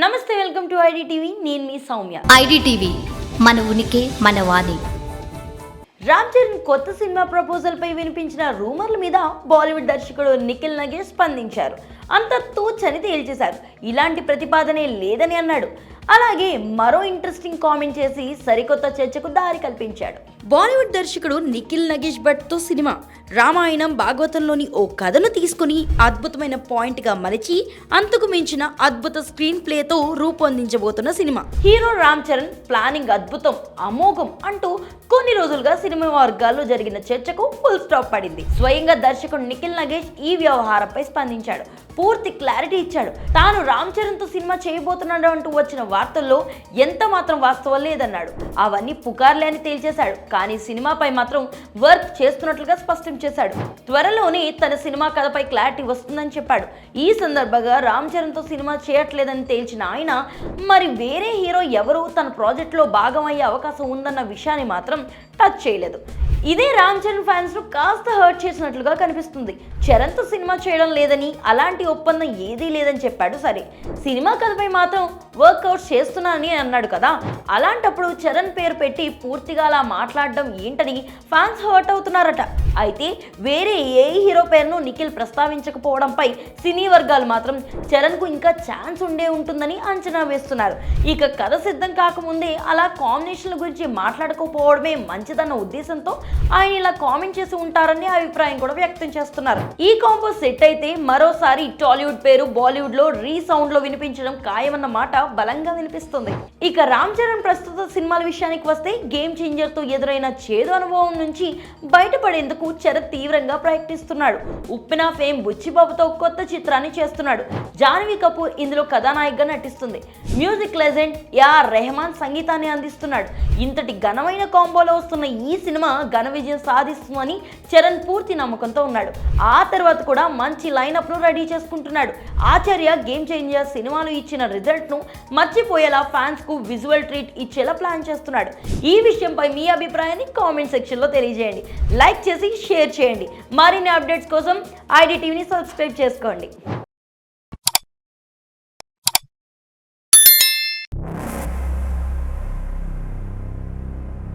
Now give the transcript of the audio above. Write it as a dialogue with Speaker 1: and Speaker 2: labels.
Speaker 1: నమస్తే, welcome to IDTV. నేను మీ Soumya.
Speaker 2: IDTV మన ఉనికి మన వాణి.
Speaker 1: రామ్ చరణ్ కొత్త సినిమా ప్రపోజల్ పై వినిపించిన రూమర్ల మీద బాలీవుడ్ దర్శకుడు నిఖిల్ నగేష్ స్పందించారు. అంత తూచని తేల్చేశారు. ఇలాంటి ప్రతిపాదనే లేదని అన్నాడు. అలాగే మరో ఇంట్రెస్టింగ్ కామెంట్ చేసి సరికొత్త చర్చకు దారి కల్పించాడు. బాలీవుడ్ దర్శకుడు నిఖిల్ నగేష్ భట్తో సినిమా రామాయణం భాగవతంలోని ఓ కథను తీసుకుని అద్భుతమైన పాయింట్గా మలిచి అంతకు మించిన అద్భుత స్క్రీన్ ప్లేతో రూపొందించబోతున్న cinema. Hero Ram Charan planning అద్భుతం, అమోఘం అంటూ కొన్ని రోజులుగా సినిమా వర్గాల్లో జరిగిన చర్చకు ఫుల్ స్టాప్ పడింది. స్వయంగా దర్శకుడు నిఖిల్ నగేష్ ఈ వ్యవహారంపై స్పందించాడు. పూర్తి క్లారిటీ ఇచ్చాడు. తాను రామ్ చరణ్తో సినిమా చేయబోతున్నాడు అంటూ వచ్చిన వార్తల్లో ఎంత మాత్రం వాస్తవం లేదన్నాడు. అవన్నీ పుకార్లే అని తేల్చేశాడు. కానీ సినిమాపై మాత్రం వర్క్ చేస్తున్నట్లుగా స్పష్టం చేశాడు. త్వరలోనే తన సినిమా కథపై క్లారిటీ వస్తుందని చెప్పాడు. ఈ సందర్భంగా రామ్ చరణ్తో సినిమా చేయట్లేదని తేల్చిన ఆయన మరి వేరే హీరో ఎవరు తన ప్రాజెక్టులో భాగమయ్యే అవకాశం ఉందన్న విషయాన్ని మాత్రం టచ్ చేయలేదు. ఇదే రామ్ చరణ్ ఫ్యాన్స్ ను కాస్త హర్ట్ చేసినట్లుగా కనిపిస్తుంది. చరణ్తో సినిమా చేయడం లేదని, అలాంటి ఒప్పందం ఏదీ లేదని చెప్పాడు. సరే, సినిమా కథపై మాత్రం వర్కౌట్ చేస్తున్నానని అన్నాడు కదా. అలాంటప్పుడు చరణ్ పేరు పెట్టి పూర్తిగా అలా మాట్లాడడం ఏంటని ఫ్యాన్స్ హర్ట్ అవుతున్నారట. అయితే వేరే ఏ హీరో పేరును నిఖిల్ ప్రస్తావించకపోవడంపై సినీ వర్గాలు మాత్రం చరణ్కు ఇంకా ఛాన్స్ ఉండే ఉంటుందని అంచనా వేస్తున్నారు. ఇక కథ సిద్ధం కాకముందే అలా కాంబినేషన్ల గురించి మాట్లాడుకోపోవడమే మంచిదన్న ఉద్దేశంతో ఆయన ఇలా కామెంట్ చేసి ఉంటారని అభిప్రాయం కూడా వ్యక్తం చేస్తున్నారు. ఈ కాంబో సెట్ అయితే మరోసారి టాలీవుడ్ పేరు బాలీవుడ్ లో రీసౌండ్ లో వినిపించడం ఖాయమన్న మాట బలంగా వినిపిస్తుంది. ఇక రామ్ చరణ్ ప్రస్తుత సినిమాల విషయానికి వస్తే గేమ్ చేంజర్ తో ఎదురైన చేదు అనుభవం నుంచి బయటపడేందుకు చరణ్ తీవ్రంగా ప్రయత్నిస్తున్నాడు. ఉప్పిన ఫేమ్ బుచ్చిబాబుతో కొత్త చిత్రాన్ని చేస్తున్నాడు. జాన్వీ కపూర్ ఇందులో కథానాయికగా నటిస్తుంది. మ్యూజిక్ లెజెండ్ ఏఆర్ రెహమాన్ సంగీతాన్ని అందిస్తున్నాడు. ఇంతటి ఘనమైన కాంబోలో వస్తున్న ఈ సినిమా ఘన విజయం సాధిస్తుందని చరణ్ పూర్తి నమ్మకంతో ఉన్నాడు. ఆ తర్వాత కూడా మంచి లైనప్ ను రెడీ చేసుకుంటున్నాడు. ఆచార్య గేమ్ చేంజర్ సినిమాలు ఇచ్చిన రిజల్ట్ ను మర్చిపోయేలా ఫ్యాన్స్ కు విజువల్ ట్రీట్ ఇచ్చేలా ప్లాన్ చేస్తున్నాడు. ఈ విషయంపై మీ అభిప్రాయాన్ని కామెంట్ సెక్షన్ లో తెలియజేయండి. లైక్ చేసి షేర్ చేయండి. మరిన్ని అప్డేట్స్ కోసం ఐడిటీవీని సబ్స్క్రైబ్ చేసుకోండి.